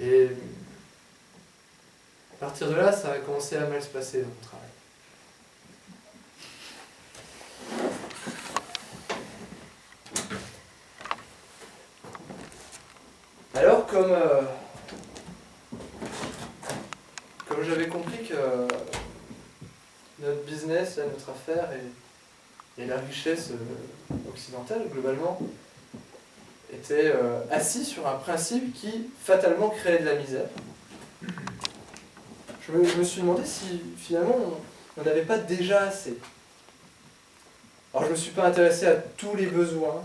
Et à partir de là, ça a commencé à mal se passer dans mon travail. Alors, comme j'avais compris que notre business, là, notre affaire et la richesse occidentale, globalement, était assis sur un principe qui, fatalement, créait de la misère, je me suis demandé si, finalement, on n'avait pas déjà assez. Alors, je ne me suis pas intéressé à tous les besoins,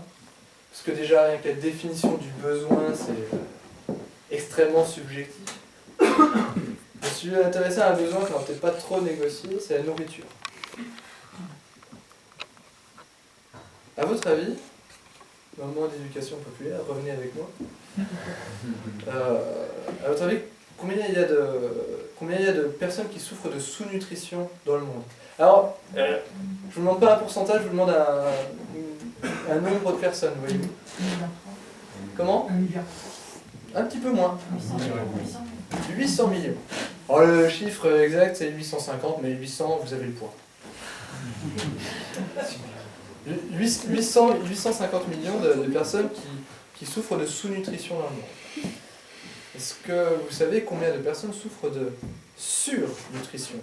parce que déjà, rien que la définition du besoin, c'est extrêmement subjectif. Je me suis intéressé à un besoin qu'on n'a peut-être pas trop négocié, c'est la nourriture. À votre avis, moment d'éducation populaire, revenez avec moi. À votre avis, combien il y a de personnes qui souffrent de sous-nutrition dans le monde? Alors, je ne vous demande pas un pourcentage, je vous demande un nombre de personnes, voyez-vous. Comment? 1 milliard. Un petit peu moins. 800 800 millions. Alors le chiffre exact c'est 850, mais 800, vous avez le point. 850 millions de personnes qui souffrent de sous-nutrition dans le monde. Est-ce que vous savez combien de personnes souffrent de surnutrition,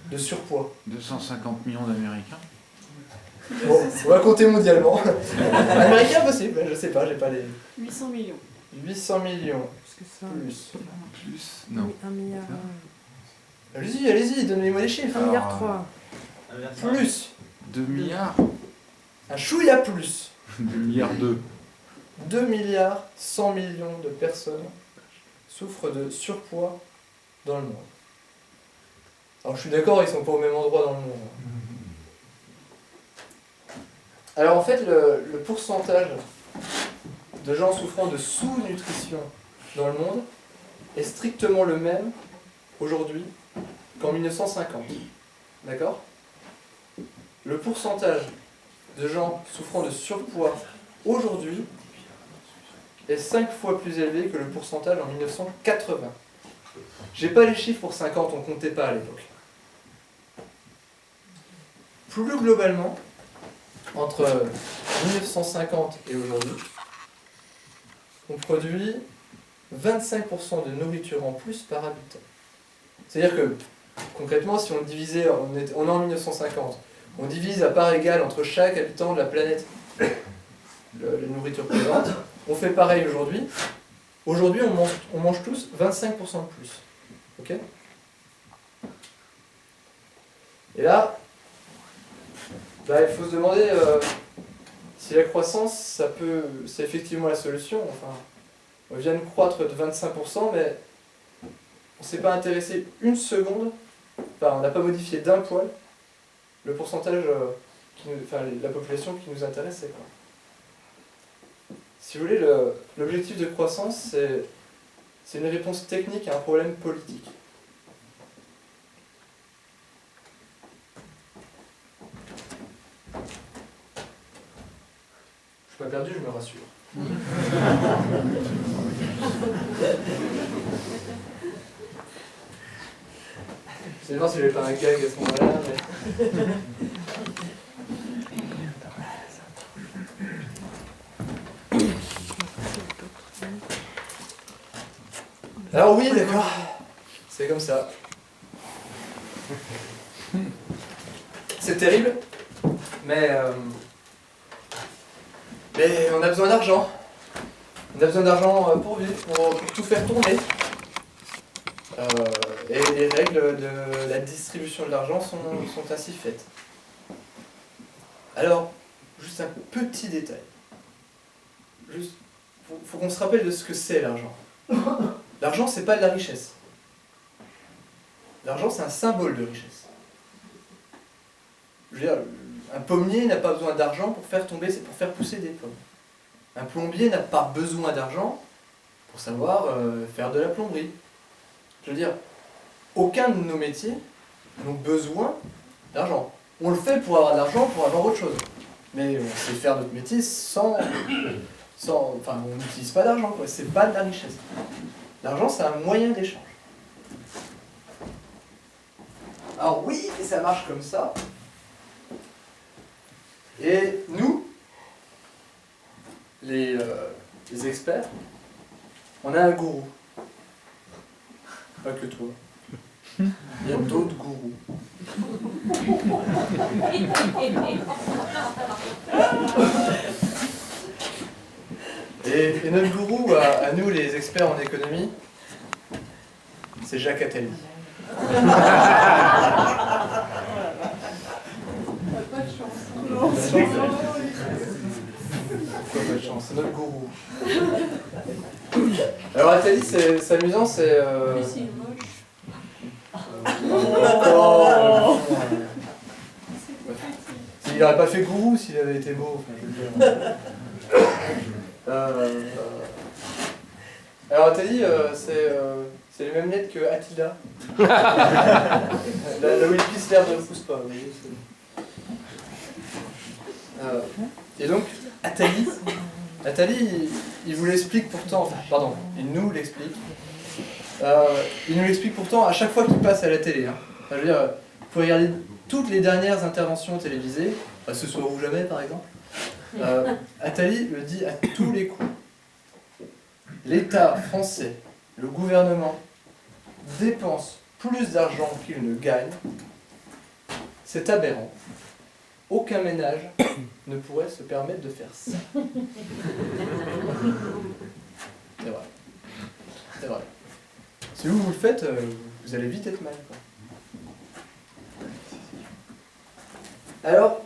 de surpoids? 250 millions d'Américains. Bon, on va compter mondialement. Américain possible, je sais pas, j'ai pas les... 800 millions. 800 millions, Parce que ça, plus. Plus. Non. 1 milliard. Allez-y, donnez-moi les chiffres. 1 milliard 3. Plus. 2 milliards. Un chouïa plus. 2 milliards 2. 2 milliards 100 millions de personnes souffrent de surpoids dans le monde. Alors je suis d'accord, ils sont pas au même endroit dans le monde. Alors en fait, le pourcentage de gens souffrant de sous-nutrition dans le monde est strictement le même aujourd'hui qu'en 1950. D'accord? Le pourcentage de gens souffrant de surpoids aujourd'hui est 5 fois plus élevé que le pourcentage en 1980. J'ai pas les chiffres pour 50, on comptait pas à l'époque. Plus globalement, entre 1950 et aujourd'hui, on produit 25% de nourriture en plus par habitant. C'est-à-dire que, concrètement, si on divisait, on est en 1950, on divise à part égale entre chaque habitant de la planète la nourriture présente, on fait pareil aujourd'hui. Aujourd'hui, on mange tous 25% de plus. Ok? Et là, il faut se demander si la croissance, c'est effectivement la solution. Enfin, on vient de croître de 25%, mais on ne s'est pas intéressé une seconde, enfin, on n'a pas modifié d'un poil le pourcentage, la population qui nous intéressait, quoi. Si vous voulez, l'objectif de croissance, c'est une réponse technique à un problème politique. Je suis pas perdu, je me rassure. Je sais pas si j'avais pas un gag à ce moment-là, mais... Alors oui, d'accord, c'est comme ça. C'est terrible, mais on a besoin d'argent. On a besoin d'argent pour vivre, pour tout faire tourner. Et les règles de la distribution de l'argent sont ainsi faites. Alors, juste un petit détail. Juste, faut qu'on se rappelle de ce que c'est l'argent. L'argent, c'est pas de la richesse. L'argent, c'est un symbole de richesse. Je veux dire, un pommier n'a pas besoin d'argent pour faire pousser des pommes. Un plombier n'a pas besoin d'argent pour savoir faire de la plomberie. Je veux dire, aucun de nos métiers n'a besoin d'argent. On le fait pour avoir de l'argent, pour avoir autre chose. Mais on sait faire notre métier sans on n'utilise pas d'argent, quoi. C'est pas de la richesse. L'argent, c'est un moyen d'échange. Alors oui, et ça marche comme ça. Et nous, les experts, on a un gourou. Pas que toi. Il y a d'autres gourous. Et notre gourou, à nous les experts en économie, c'est Jacques Attali. Pas de chance. Pas de chance, c'est notre gourou. Alors Attali, c'est amusant, c'est... Mais c'est moche. Oh. Il n'aurait pas fait gourou s'il avait été beau. Enfin, je veux dire. Alors Attali, c'est les mêmes lettres que Attila. Là où il pisse, l'herbe ne pousse pas. Vous voyez, et donc, Attali, il vous l'explique pourtant, enfin, pardon, il nous l'explique. Il nous l'explique pourtant à chaque fois qu'il passe à la télé. Hein. Enfin, je veux dire, vous pouvez regarder toutes les dernières interventions télévisées, Ce soir ou jamais par exemple. Attali le dit à tous les coups. L'État français, le gouvernement, dépense plus d'argent qu'il ne gagne. C'est aberrant. Aucun ménage ne pourrait se permettre de faire ça. C'est vrai. C'est vrai. Si vous le faites, vous allez vite être mal. Quoi. Alors,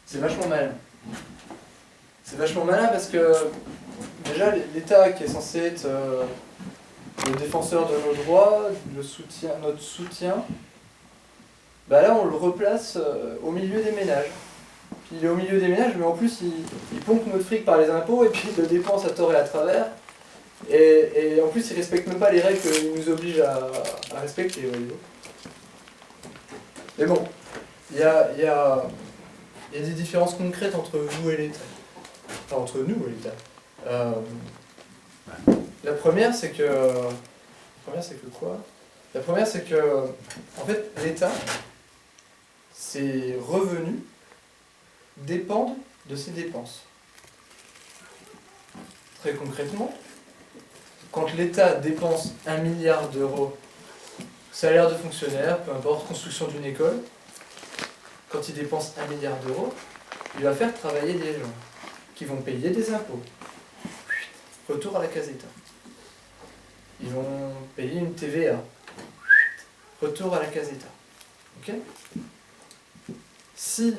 c'est vachement malin. C'est vachement malin parce que déjà l'État qui est censé être le défenseur de nos droits, notre soutien, bah là on le replace au milieu des ménages. Puis il est au milieu des ménages, mais en plus il pompe notre fric par les impôts et puis il le dépense à tort et à travers. Et en plus il ne respecte même pas les règles qu'il nous oblige à respecter. Voyez-vous. Mais bon, il y a des différences concrètes entre vous et l'État. Enfin, entre nous et l'État. La première, c'est que... La première, c'est que, en fait, l'État, ses revenus dépendent de ses dépenses. Très concrètement, quand l'État dépense 1 milliard d'euros, salaire de fonctionnaire, peu importe, construction d'une école, quand il dépense 1 milliard d'euros, il va faire travailler des gens qui vont payer des impôts. Retour à la case État. Ils vont payer une TVA. Retour à la case État. Ok ? Si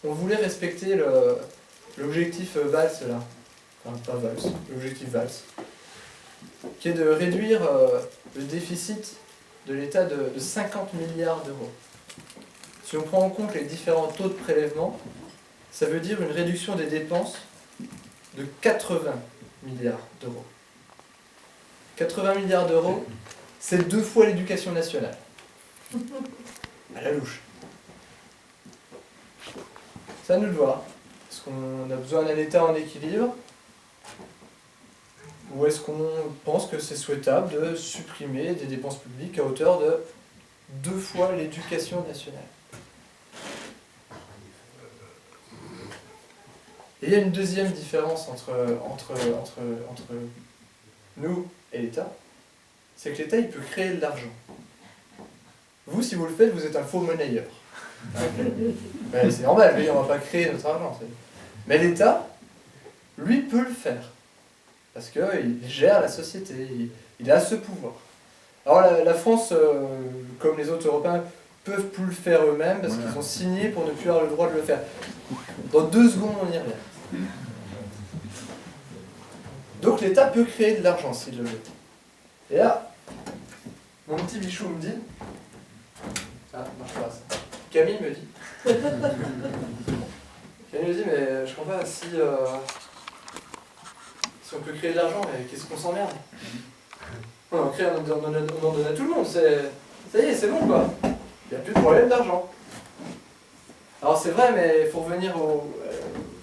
on voulait respecter l'objectif VALS, là, enfin pas VALS, l'objectif VALS, qui est de réduire le déficit de l'État de 50 milliards d'euros. Si on prend en compte les différents taux de prélèvement, ça veut dire une réduction des dépenses de 80 milliards d'euros. 80 milliards d'euros, c'est 2 fois l'éducation nationale. À la louche. C'est à nous de voir. Est-ce qu'on a besoin d'un État en équilibre ? Ou est-ce qu'on pense que c'est souhaitable de supprimer des dépenses publiques à hauteur de 2 fois l'éducation nationale ? Et il y a une deuxième différence entre nous et l'État, c'est que l'État, il peut créer de l'argent. Vous, si vous le faites, vous êtes un faux monnayeur. Ben, c'est normal, on ne va pas créer notre argent. Mais l'État, lui, peut le faire. Parce qu'il gère la société, il a ce pouvoir. Alors la France, comme les autres Européens, peuvent plus le faire eux-mêmes parce qu'ils ont signé pour ne plus avoir le droit de le faire. Dans 2 secondes, on y revient. Donc l'État peut créer de l'argent s'il le veut. Et là, mon petit bichou me dit... Ah, marche pas ça. Camille me dit... Camille me dit, mais je comprends pas, si on peut créer de l'argent, mais qu'est-ce qu'on s'emmerde ? On en crée, on en donne à tout le monde, ça y est, c'est bon quoi. Il n'y a plus de problème d'argent. Alors c'est vrai, mais il faut revenir au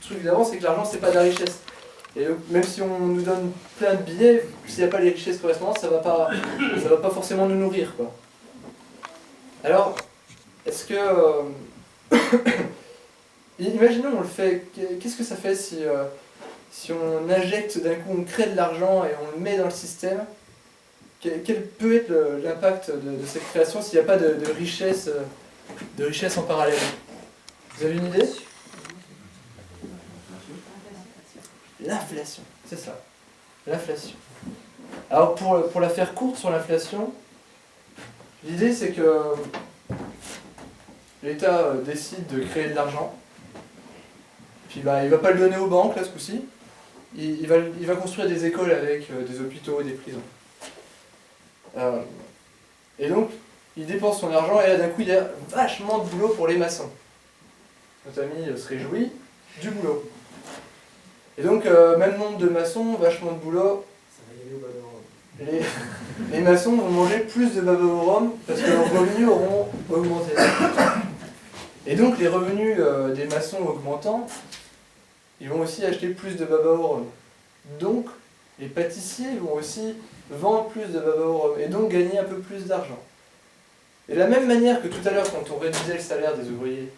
truc d'avant, c'est que l'argent c'est pas de la richesse. Et donc, même si on nous donne plein de billets, s'il n'y a pas les richesses correspondantes, ça va pas forcément nous nourrir, quoi. Alors, est-ce que... imaginons, on le fait, qu'est-ce que ça fait si on injecte d'un coup, on crée de l'argent et on le met dans le système? Quel peut être l'impact de cette création s'il n'y a pas de richesse en parallèle? Vous avez une idée? L'inflation, c'est ça. L'inflation. Alors pour la faire courte sur l'inflation, l'idée c'est que l'État décide de créer de l'argent, puis il va pas le donner aux banques là ce coup-ci, il va construire des écoles avec des hôpitaux et des prisons. Et donc il dépense son argent et là d'un coup il y a vachement de boulot pour les maçons. Notre ami se réjouit du boulot. Et donc, même nombre de maçons, vachement de boulot. Les maçons vont manger plus de baba au rhum parce que leurs revenus auront augmenté. Et donc, les revenus des maçons augmentant, ils vont aussi acheter plus de baba au rhum. Donc, les pâtissiers vont aussi vendre plus de baba au rhum et donc gagner un peu plus d'argent. Et de la même manière que tout à l'heure, quand on réduisait le salaire des ouvriers,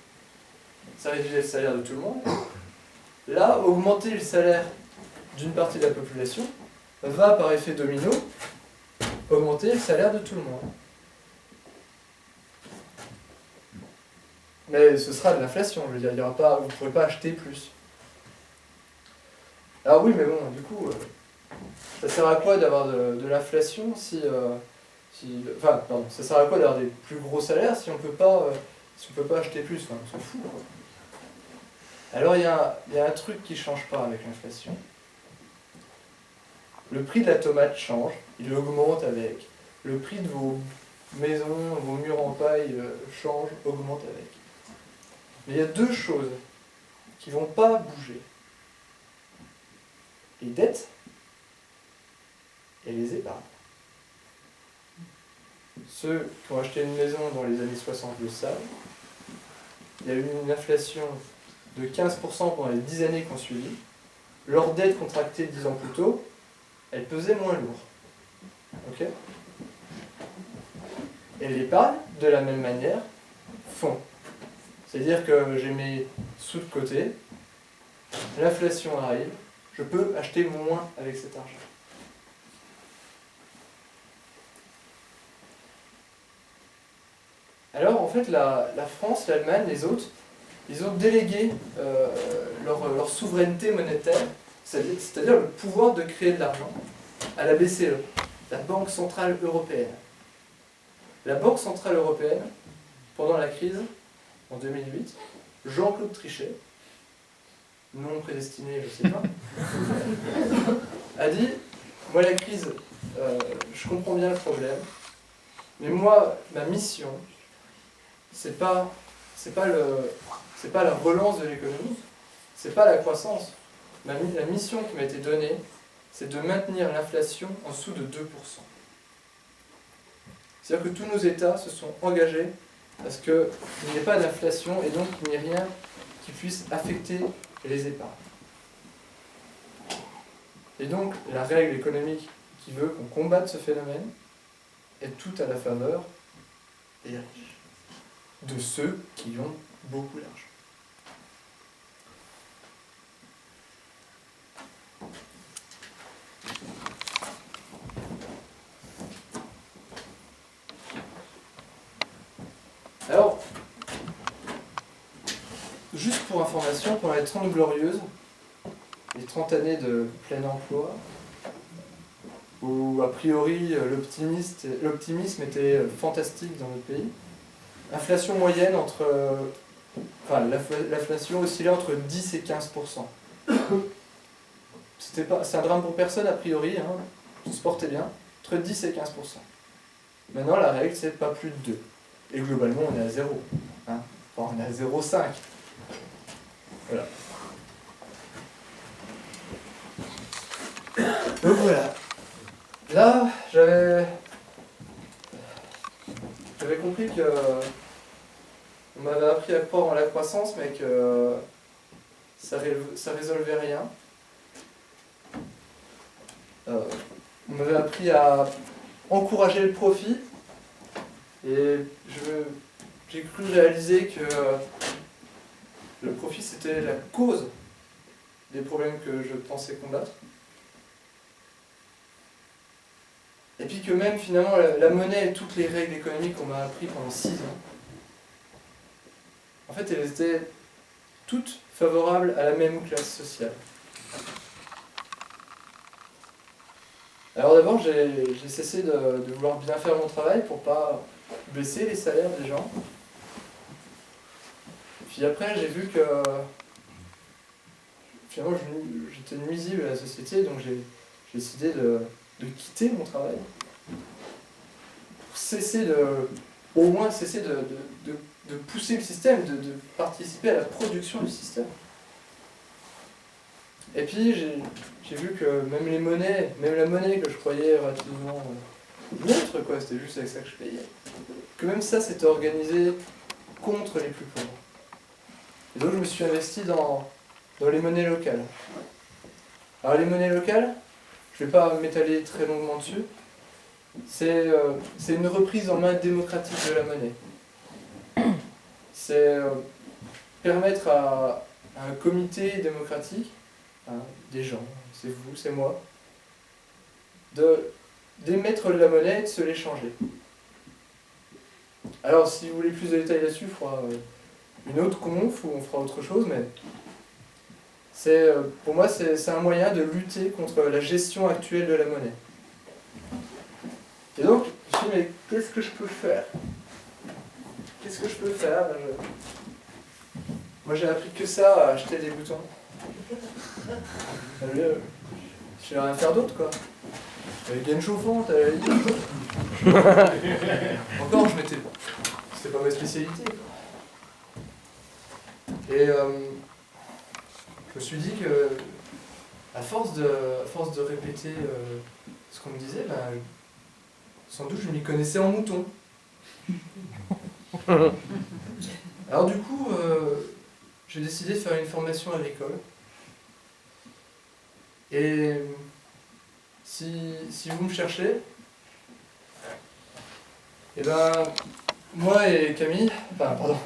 ça réduisait le salaire de tout le monde. Là, augmenter le salaire d'une partie de la population va, par effet domino, augmenter le salaire de tout le monde. Mais ce sera de l'inflation, je veux dire, vous ne pourrez pas acheter plus. Alors oui, mais bon, du coup, ça sert à quoi d'avoir de l'inflation enfin, pardon, ça sert à quoi d'avoir des plus gros salaires si on peut pas acheter plus, enfin, on s'en fout, quoi. Alors il y a un truc qui ne change pas avec l'inflation. Le prix de la tomate change, il augmente avec. Le prix de vos maisons, vos murs en paille change, augmente avec. Mais il y a deux choses qui ne vont pas bouger. Les dettes et les épargnes. Ceux qui ont acheté une maison dans les années 60 le savent. Il y a eu une inflation de 15% pendant les 10 années qui ont suivi. Leur dette contractée 10 ans plus tôt, elle pesait moins lourd. Ok ? Et l'épargne, de la même manière, fond. C'est-à-dire que j'ai mes sous de côté, l'inflation arrive, je peux acheter moins avec cet argent. Alors en fait, la France, l'Allemagne, les autres, ils ont délégué leur souveraineté monétaire, c'est-à-dire le pouvoir de créer de l'argent, à la BCE, la Banque Centrale Européenne. La Banque Centrale Européenne, pendant la crise, en 2008, Jean-Claude Trichet, non prédestiné, je sais pas, a dit, moi la crise, je comprends bien le problème, mais moi, ma mission, c'est pas la relance de l'économie, c'est pas la croissance. La mission qui m'a été donnée, c'est de maintenir l'inflation en dessous de 2%. C'est-à-dire que tous nos États se sont engagés à ce qu'il n'y ait pas d'inflation et donc qu'il n'y ait rien qui puisse affecter les épargnes. Et donc, la règle économique qui veut qu'on combatte ce phénomène est tout à la faveur des riches, de ceux qui ont beaucoup d'argent. Alors, juste pour information, pendant les 30 glorieuses, les 30 années de plein emploi, où a priori l'optimisme était fantastique dans notre pays, l'inflation moyenne l'inflation oscillait entre 10 et 15%. C'est un drame pour personne a priori, hein, on se portait bien, entre 10 et 15%. Maintenant la règle c'est pas plus de 2. Et globalement on est à 0. Hein. Enfin, on est à 0,5. Voilà. Donc voilà. Là, j'avais compris que on m'avait appris à croire en la croissance, mais que ça résolvait rien. on m'avait appris à encourager le profit, et j'ai cru réaliser que le profit c'était la cause des problèmes que je pensais combattre. Et puis que même finalement la monnaie et toutes les règles économiques qu'on m'a appris pendant 6 ans, en fait elles étaient toutes favorables à la même classe sociale. Alors d'abord j'ai cessé de vouloir bien faire mon travail pour pas baisser les salaires des gens. Puis après j'ai vu que finalement j'étais nuisible à la société, donc j'ai décidé de quitter mon travail pour cesser au moins cesser de pousser le système, de participer à la production du système. Et puis j'ai vu que même les monnaies, même la monnaie que je croyais relativement neutre, quoi, c'était juste avec ça que je payais, que même ça c'était organisé contre les plus pauvres. Et donc je me suis investi dans les monnaies locales. Alors les monnaies locales, je ne vais pas m'étaler très longuement dessus, c'est une reprise en main démocratique de la monnaie. C'est permettre à un comité démocratique, des gens, c'est vous, c'est moi, d'émettre de la monnaie et de se l'échanger. Alors si vous voulez plus de détails là-dessus, il faudra une autre conf où on fera autre chose, mais pour moi c'est un moyen de lutter contre la gestion actuelle de la monnaie. Et donc, je me suis dit, mais qu'est-ce que je peux faire? Qu'est-ce que je peux faire? Moi j'ai appris que ça, à acheter des boutons. Je vais rien faire d'autre, quoi. Avec gaine chauffante, à la limite. Encore, c'était pas ma spécialité, quoi. Et je me suis dit que, à force de répéter ce qu'on me disait, sans doute je m'y connaissais en mouton. Alors du coup, j'ai décidé de faire une formation agricole. Et si vous me cherchez, et ben moi et Camille, enfin pardon,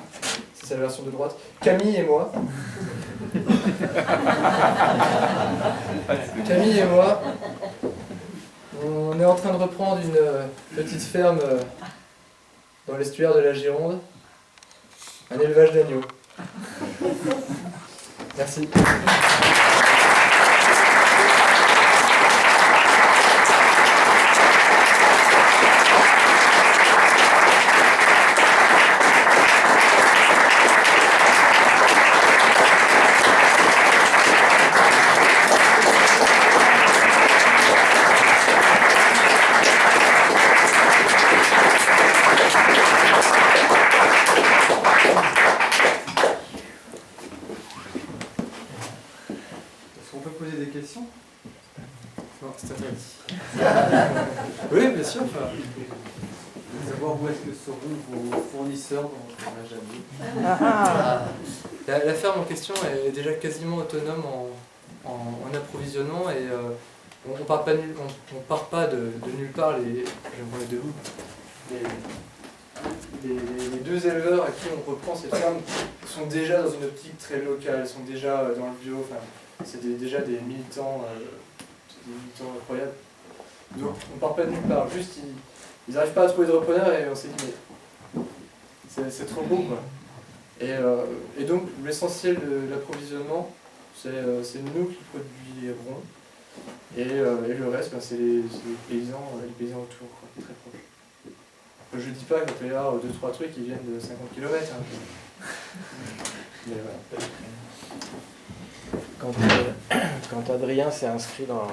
c'est la version de droite, Camille et moi, Camille et moi, on est en train de reprendre une petite ferme dans l'estuaire de la Gironde, un élevage d'agneaux. Merci. Non, c'est interdit. Oui, bien sûr. Enfin, Savoir où est-ce que seront vos fournisseurs dans votre élevage d'agneaux. la ferme en question est déjà quasiment autonome en approvisionnement et on part pas de nulle part. J'aimerais les deux bouts. Les deux éleveurs à qui on reprend cette ferme sont déjà dans une optique très locale, sont déjà dans le bio. Enfin, c'est déjà des militants incroyables. Donc on part pas de nulle part. Juste ils n'arrivent pas à trouver de repreneur et on s'est dit mais c'est trop beau, quoi. Et donc l'essentiel de l'approvisionnement c'est nous qui produirons et le reste c'est les paysans autour, quoi, très proches. Je dis pas qu'il peut y avoir 2-3 trucs qui viennent de 50 km. Hein. Mais voilà. Quand Adrien s'est inscrit dans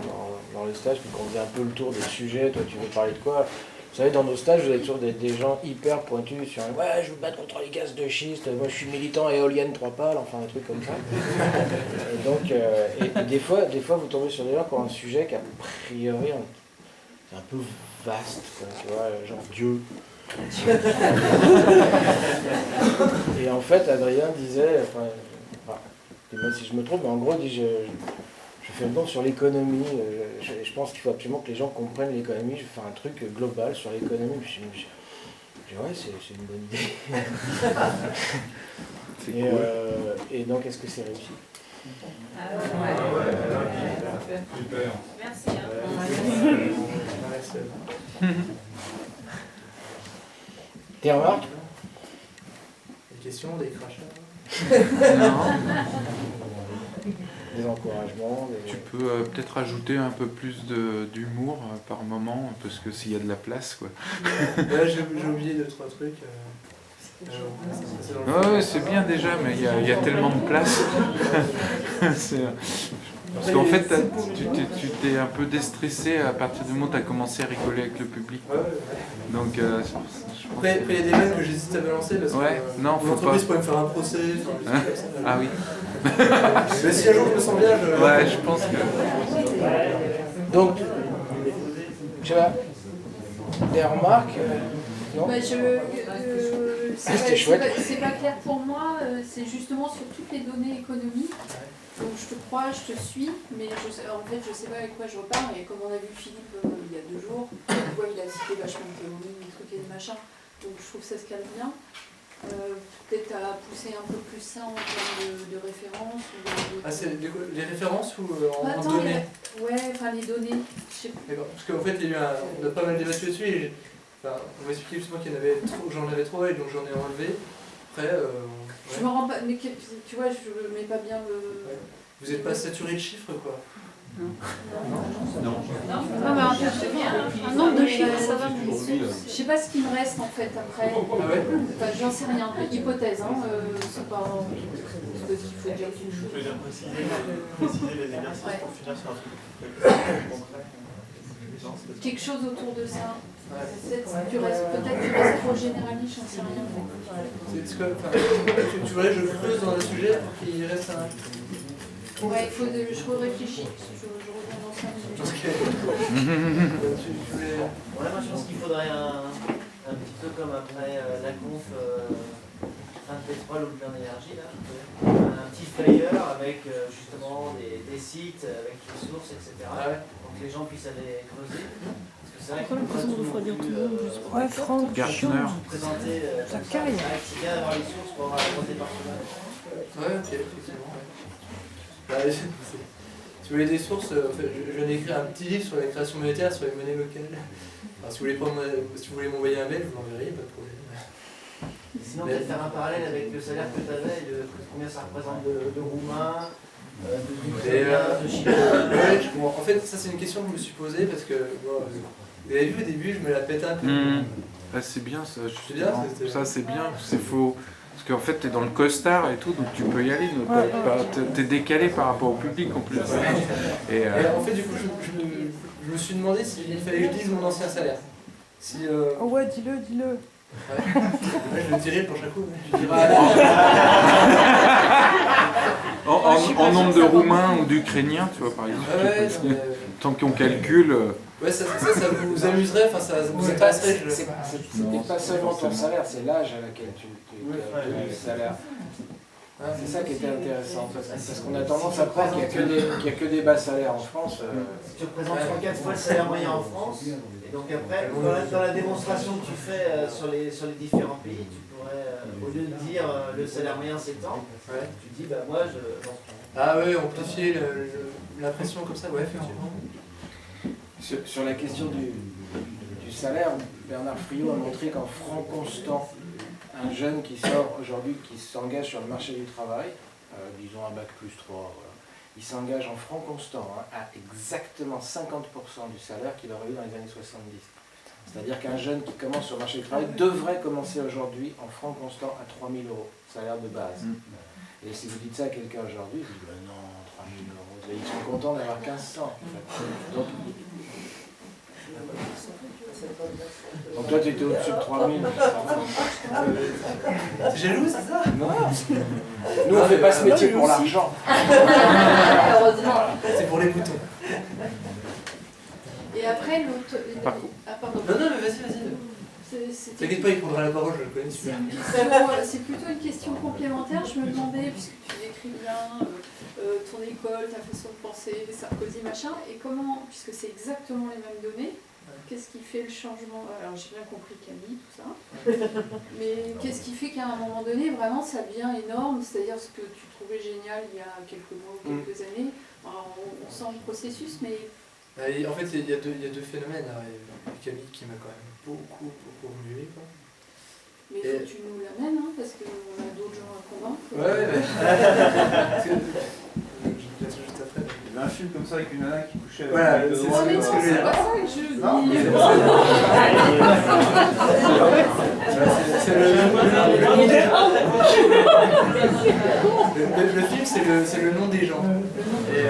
le stage, puis qu'on faisait un peu le tour des sujets, toi tu veux parler de quoi? Vous savez, dans nos stages, vous avez toujours des gens hyper pointus sur « Ouais, je veux me battre contre les gaz de schiste, moi je suis militant éolienne 3 pales », enfin un truc comme ça. Et donc, et des fois vous tombez sur des gens qui ont un sujet qui a priori c'est un peu vaste, quoi, tu vois, genre Dieu. Et en fait, Adrien disait, enfin, dis-moi si je me trompe, mais en gros, il dit Je fais le don sur l'économie. Je pense qu'il faut absolument que les gens comprennent l'économie. Je vais faire un truc global sur l'économie. Je dis, ouais, c'est une bonne idée. C'est cool. Et donc, est-ce que c'est réussi? Merci. Hein. Tes remarques? Des questions, des crachats. Non. Des encouragements? Tu peux peut-être ajouter un peu plus d'humour par moment, parce que s'il y a de la place, quoi. Là, j'ai oublié 2-3 trucs. Ouais, c'est bien déjà, mais il y a tellement de place. Parce qu'en fait, tu t'es un peu déstressé à partir du moment où tu as commencé à rigoler avec le public. Ouais. Donc, Après, il y a des vannes que j'hésite à balancer parce ouais, que non, faut l'entreprise pas. pourrait me faire un procès. Enfin, des trucs comme ça. Ah oui. Mais si un jour je me sens bien, Ouais, je pense que. Donc, tu as des remarques? Non? Bah, C'était chouette. c'est pas clair pour moi, c'est justement sur toutes les données économiques. Donc je te crois, je te suis, mais en fait je sais pas avec quoi je repars. Et comme on a vu Philippe il y a 2 jours, il a cité vachement de théories, des trucs et des machins. Donc je trouve que ça se calme bien. Peut-être à pousser un peu plus ça en termes de références. Ah, c'est les références ou en Attends, données? Ouais, enfin les données. Je sais pas. D'accord. Parce qu'en fait, il y a eu on a pas mal débattu dessus et on m'a expliqué justement qu'il y en avait trop, j'en avais trop et donc j'en ai enlevé. Après, Je me rends pas, mais tu vois, je mets pas bien le. Ouais. Vous n'êtes pas saturé de chiffres, quoi? Non, mais un nombre de chiffres, ça va. Je sais pas ce qui me reste en fait après. Ah ouais? Enfin, j'en sais rien. Hypothèse, hein. C'est pas. Parce qu'il faut dire quelque chose. Je veux dire préciser les exercices Ouais. pour finir sur un truc concret. Quelque chose autour de ça. Ouais. Peut-être tu restes trop généraliste, j'en sais rien. C'est ce que, tu voudrais que je creuse dans le sujet pour qu'il reste un. Ouais, il faut je réfléchis. Je reviens dans 5 minutes. Ok. Tu voulais. Ouais, moi je pense qu'il faudrait un petit peu comme après la conf fin de pétrole ou de plein d'énergie, là, un petit flyer avec justement des sites, avec les sources, etc. Ah ouais. Pour que les gens puissent aller creuser. Parce que c'est vrai Pas l'impression de refroidir tout le monde, juste pour ouais, être Franck, Gartner. présenter Ça caille. c'est bien d'avoir les sources pour avoir un département. Ouais, ok, effectivement. Ouais. Bah, si vous voulez des sources, en fait, je viens d'écrire un petit livre sur la création monétaire, sur les monnaies locales. Alors, si vous voulez m'envoyer un mail, vous m'enverrez, pas de problème. Sinon, peut-être faire un parallèle avec le salaire que tu avais et de combien ça représente de Roumains, de Chinois. Ouais, en fait, ça c'est une question que je me suis posée parce que vous avez vu au début, je me la pète un peu. Ah, c'est bien ça, C'est bien, justement. Ça c'est bien, c'est faux. Parce qu'en fait, t'es dans le costard et tout, donc tu peux y aller. T'es décalé par rapport au public en plus. Et, En fait, du coup, je me suis demandé s'il fallait que je dise mon ancien salaire. Si, Oh ouais, dis-le, dis-le. ouais. Ouais, je le dirai pour chaque coup. Je dirai en nombre de Roumains ou d'Ukrainiens, tu vois, par exemple. ouais, non, mais, Tant qu'on calcule. ouais, ça vous amuserait, enfin ça vous intéresserait. C'est pas seulement ton salaire, c'est l'âge à laquelle tu as le salaire. C'est ça qui était intéressant, parce qu'on a tendance à croire qu'il n'y a que des bas salaires en France. Tu représentes 3-4 fois le salaire moyen en France. Et donc après, dans la démonstration que tu fais sur les différents pays, tu pourrais, au lieu de dire le salaire moyen c'est tant, tu dis bah moi je... Ah ouais, amplifier l'impression comme ça, ouais, effectivement. Sur la question du salaire, Bernard Friot a montré qu'en francs constants, un jeune qui sort aujourd'hui, qui s'engage sur le marché du travail, disons un bac plus 3, voilà, il s'engage en francs constants à exactement 50% du salaire qu'il aurait eu dans les années 70. C'est-à-dire qu'un jeune qui commence sur le marché du travail devrait commencer aujourd'hui en francs constants à 3 000 €, salaire de base. Et si vous dites ça à quelqu'un aujourd'hui, il dit ben non, 3 000 €, ils sont contents d'avoir 1 500 en fait. Donc toi tu étais au-dessus de 3 000. C'est jaloux, c'est ça? Non. Nous on fait pas ce métier pour l'argent. Heureusement. C'est pour les boutons. Et après, l'autre. Ah, pardon. Non, non, mais vas-y. T'inquiète pas, il prendra la parole, je le connais super. C'est plutôt une question complémentaire. Je me demandais, puisque tu écrivain, ton école, ta façon de penser, Sarkozy, machin, et comment, puisque c'est exactement les mêmes données, qu'est-ce qui fait le changement? Alors j'ai bien compris Camille, tout ça, mais qu'est-ce qui fait qu'à un moment donné, vraiment, ça devient énorme, c'est-à-dire ce que tu trouvais génial il y a quelques mois ou quelques années, alors, on sent le processus, mais... En fait, il y a deux phénomènes. Là. Camille qui m'a quand même beaucoup remué. Quoi. Mais il faut que tu nous l'amènes, hein, parce qu'on a d'autres gens à convaincre. Ouais. Je vais juste après. Il y avait un film comme ça avec une nana qui couchait avec Voilà, le c'est droit. mais non, c'est pas ça que je dis. Non, mais Le film, c'est le nom des gens. Et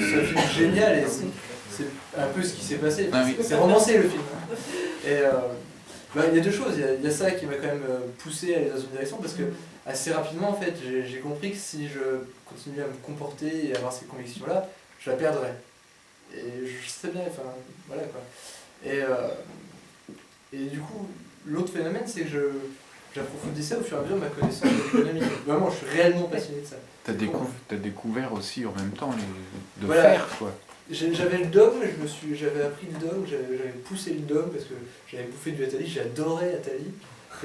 c'est un film génial et c'est un peu ce qui s'est passé. C'est romancé le film. Et il y a deux choses. Il y a ça qui m'a quand même poussé à aller dans une direction parce que assez rapidement, en fait, j'ai compris que si je continuais à me comporter et à avoir ces convictions-là, je la perdrais. Et je sais bien, enfin, voilà quoi. Et du coup, l'autre phénomène, c'est que j'approfondissais au fur et à mesure ma connaissance de l'économie. Vraiment, je suis réellement passionné de ça. T'as découvert aussi en même temps de Voilà. faire, quoi. J'avais le dogme, j'avais appris le dogme, j'avais poussé le dogme parce que j'avais bouffé du Attali, j'adorais Attali.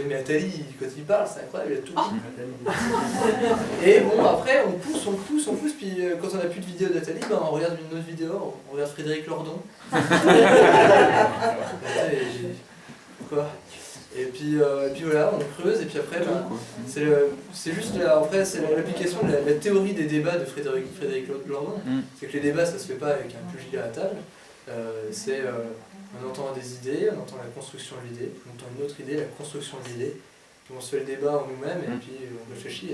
Mais Attali, quand il parle, c'est incroyable, il a tout dit. Et bon, après, on pousse, puis quand on n'a plus de vidéo d'Attali, on regarde une autre vidéo, on regarde Frédéric Lordon. Quoi? Et puis voilà, on creuse, et puis après, c'est juste c'est l'application de la théorie des débats de Frédéric Lordon. C'est que les débats, ça se fait pas avec un pugilat à table. On entend des idées, on entend la construction de l'idée, on entend une autre idée, la construction de l'idée, puis on se fait le débat en nous-mêmes, et puis on réfléchit,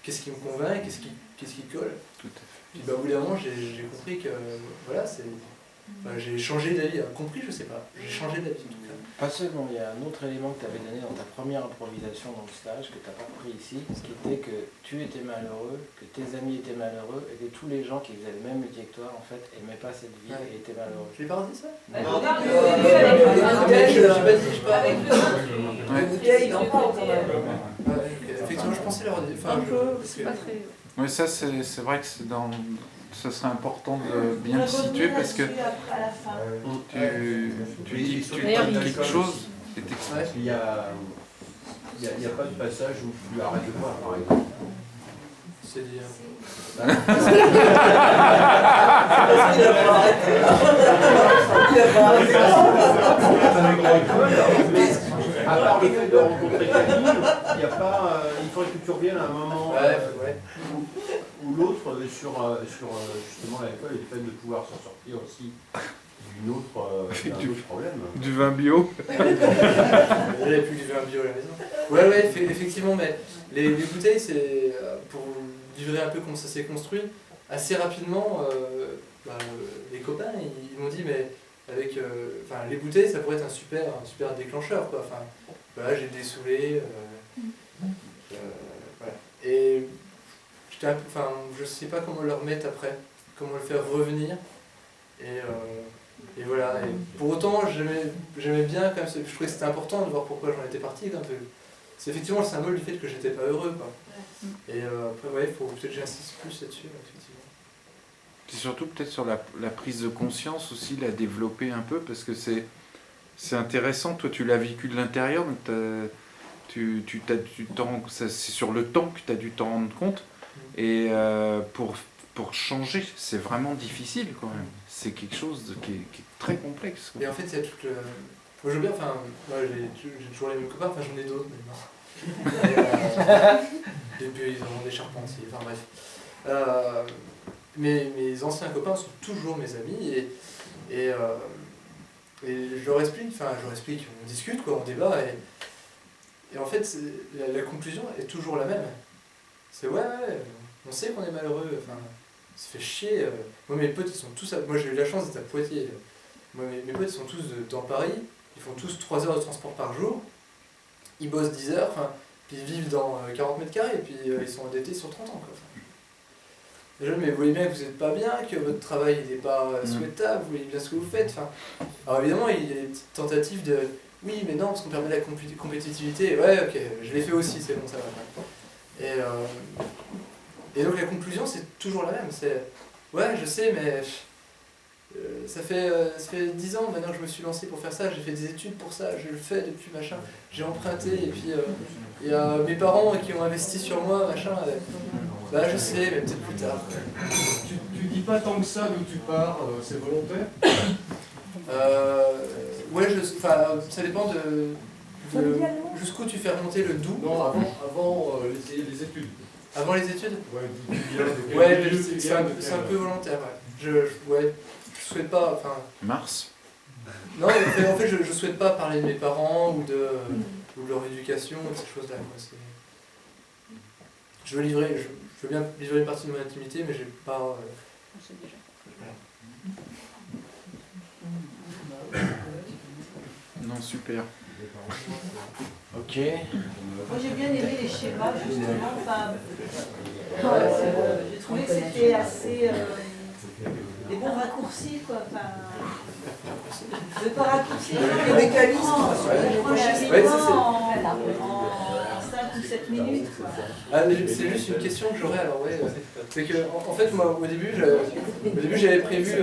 qu'est-ce qui me convainc, qu'est-ce qui colle. Tout à fait. Puis au bout d'un moment, j'ai compris que, voilà, j'ai changé d'avis, compris, je sais pas, j'ai changé d'avis en tout cas. Pas seulement, il y a un autre élément que tu avais donné dans ta première improvisation dans le stage, que tu n'as pas repris ici, ce qui était que tu étais malheureux, que tes amis étaient malheureux, et que tous les gens qui faisaient le même métier que toi, en fait, n'aimaient pas cette vie et étaient malheureux. Je l'ai pas redit ça? Le bouteille, il en parle quand même. Effectivement, je pensais leur dire. Un peu, c'est pas très... Oui, ça c'est vrai que ça serait important de bien le situer parce que tu dis quelque chose et t'expliques. Il n'y a pas de passage où tu arrêtes de boire, par exemple. C'est-à-dire. À part le fait de rencontrer Camille, il n'y a pas. Il faudrait que tu reviennes à un moment ou l'autre sur justement l'alcool et le fait de pouvoir s'en sortir aussi d'un autre problème. Du vin bio. J'avais plus du vin bio à la maison. Ouais, effectivement, mais les bouteilles, c'est pour livrer un peu comment ça s'est construit. Assez rapidement, les copains, ils m'ont dit, mais avec les bouteilles, ça pourrait être un super déclencheur, quoi. Enfin, voilà, j'ai dessoulé, voilà. Et j'étais un peu, je sais pas comment le remettre après, comment le faire revenir. Et voilà. Et pour autant, j'aimais bien quand même. Je trouvais que c'était important de voir pourquoi j'en étais parti. C'est effectivement le symbole du fait que j'étais pas heureux, quoi. Et après, il faut peut-être que j'insiste plus là-dessus, effectivement. C'est surtout peut-être sur la prise de conscience aussi, la développer un peu, parce que c'est intéressant. Toi, tu l'as vécu de l'intérieur, donc c'est sur le temps que tu as dû t'en rendre compte. Et pour changer, c'est vraiment difficile quand même. C'est quelque chose qui est très complexe, quoi. Et en fait, il y a tout le... Moi, je veux bien, j'ai toujours les mêmes copains, j'en ai d'autres maintenant. Et puis, ils ont des charpentiers, bref. Mes anciens copains sont toujours mes amis et je leur explique, on discute, quoi, on débat et en fait la conclusion est toujours la même. C'est on sait qu'on est malheureux, on se fait chier. Moi mes potes ils sont tous moi j'ai eu la chance d'être à Poitiers. Moi mes potes ils sont tous dans Paris, ils font tous 3 heures de transport par jour, ils bossent 10 heures, puis ils vivent dans 40 mètres carrés et puis ils sont endettés sur 30 ans, quoi. Déjà, mais vous voyez bien que vous n'êtes pas bien, que votre travail n'est pas souhaitable, vous voyez bien ce que vous faites. Alors évidemment, il y a des petites tentatives de « oui, mais non, parce qu'on permet la compétitivité ». Ouais, ok, je l'ai fait aussi, c'est bon, ça va. Et donc la conclusion, c'est toujours la même. C'est ouais, je sais, mais ça fait 10 ans maintenant que je me suis lancé pour faire ça. J'ai fait des études pour ça. Je le fais depuis machin. J'ai emprunté et puis il y a mes parents qui ont investi sur moi machin. Bah je sais, mais peut-être plus tard. Tu dis pas tant que ça d'où tu pars, c'est volontaire? Ouais, ça dépend de jusqu'où tu fais remonter le d'où. Non, avant les études. Avant les études? Ouais, d'où tu viens, de quelle Ouais, ville, c'est un peu volontaire, ouais. Je souhaite pas, enfin... Mars. Non, en fait, je souhaite pas parler de mes parents ou de leur éducation ou de ces choses-là, quoi. Je veux bien livrer une partie de mon intimité, mais j'ai pas... Non, super. Ok. Moi j'ai bien aimé les schémas justement. Enfin, j'ai trouvé que c'était assez des bons raccourcis quoi. Enfin, je ne veux pas raccourcir. Le mécanisme. En 5 ou 7 minutes quoi. Ah, c'est juste une question que j'aurais alors ouais. C'est que en fait moi au début j'avais prévu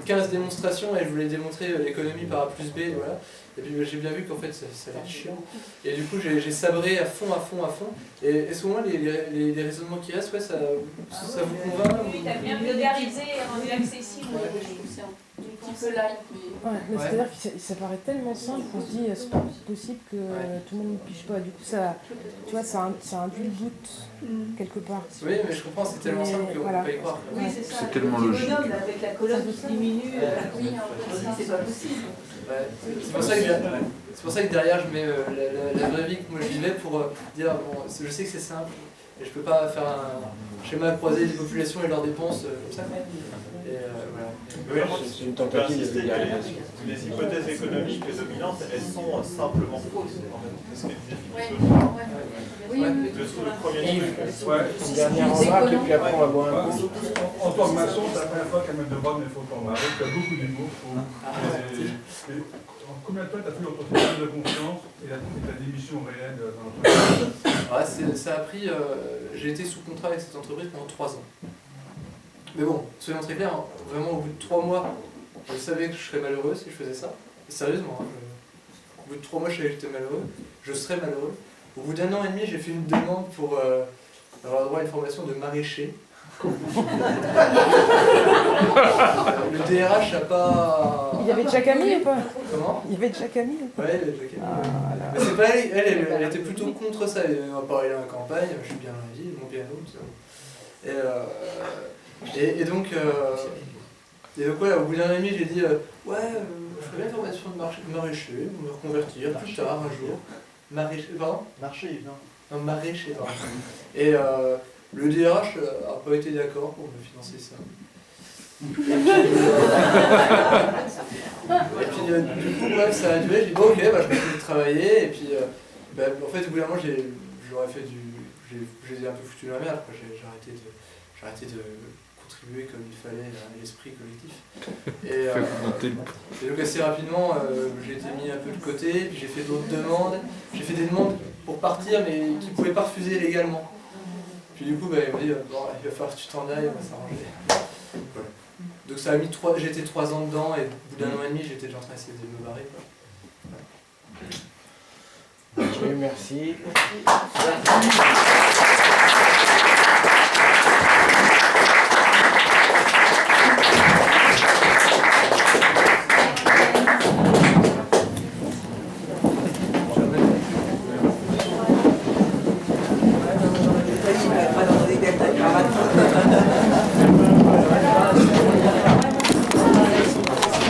15 démonstrations et je voulais démontrer l'économie par A plus B, voilà. Et puis j'ai bien vu qu'en fait ça allait être chiant. Et du coup j'ai sabré à fond. Et souvent les raisonnements qui restent, ouais, ça vous convainc? Oui, t'as bien vulgarisé et rendu accessible. Ouais, je trouve que c'est un petit peu light, mais... Ouais, mais c'est-à-dire que ça paraît tellement simple qu'on se dit c'est pas possible que tout le monde ne piche pas. Du coup, ça, tu vois, ça induit le doute quelque part. Oui, mais je comprends, c'est tellement simple qu'on ne peut pas y croire. Oui, c'est ça. C'est tellement logique. Bonhomme, là, avec la colonne qui diminue, Oui, c'est pas possible. Ouais. C'est pour ça que derrière je mets la vraie vie que moi je vivais pour dire bon, je sais que c'est simple et je peux pas faire un schéma croisé des populations et leurs dépenses comme ça. Et voilà. C'est une tentative de vulgarisation. Les hypothèses économiques dominantes, elles sont simplement fausses. C'est ce qui est difficile. Oui, Le premier Ouais. Une dernière remarque et puis après on va boire un coup. En tant que maçon, c'est la première fois qu'elle me demande mes faux formats. Tu as beaucoup d'humour. Combien de temps tu as fait l'entretien de confiance et ta démission réelle dans l'entreprise? Ça a pris. J'ai été sous contrat avec cette entreprise pendant 3 ans. Mais bon, soyons très clairs, hein, vraiment au bout de 3 mois, je savais que je serais malheureux si je faisais ça. Et sérieusement, hein, au bout de 3 mois, je savais que j'étais malheureux, je serais malheureux. Au bout d'1 an et demi, j'ai fait une demande pour avoir droit à une formation de maraîcher. Le DRH n'a pas... Il y avait déjà Camille ou pas? Comment? Il y avait déjà Camille ou pas? Ouais, il y avait déjà Camille. Mais c'est pas elle était plutôt contre ça. On va pas aller à la campagne, je suis bien dans la ville, mon piano, tout ça. Et donc ouais, au bout d'1 an et demi, j'ai dit je ferais bien une formation de maraîcher, me reconvertir plus tard, un jour. Maraîcher, pardon? Marché, non. Non, maraîcher, pardon. Et le DRH n'a pas été d'accord pour me financer ça. Et puis du coup, bref, ça a duré, j'ai dit bon, ok, je continue de travailler, et puis en fait, au bout d'un moment, j'ai un peu foutu la merde, quoi. J'ai arrêté de contribuer comme il fallait à l'esprit collectif. Et donc assez rapidement, j'ai été mis un peu de côté, puis j'ai fait d'autres demandes. J'ai fait des demandes pour partir, mais qui ne pouvaient pas refuser légalement. Puis du coup, il m'a dit, bon, il va falloir que tu t'en ailles, on va s'arranger. Voilà. Donc ça a mis j'ai été 3 ans dedans, et au bout d'1 an et demi, j'étais déjà en train d'essayer de me barrer, quoi. Ok, merci.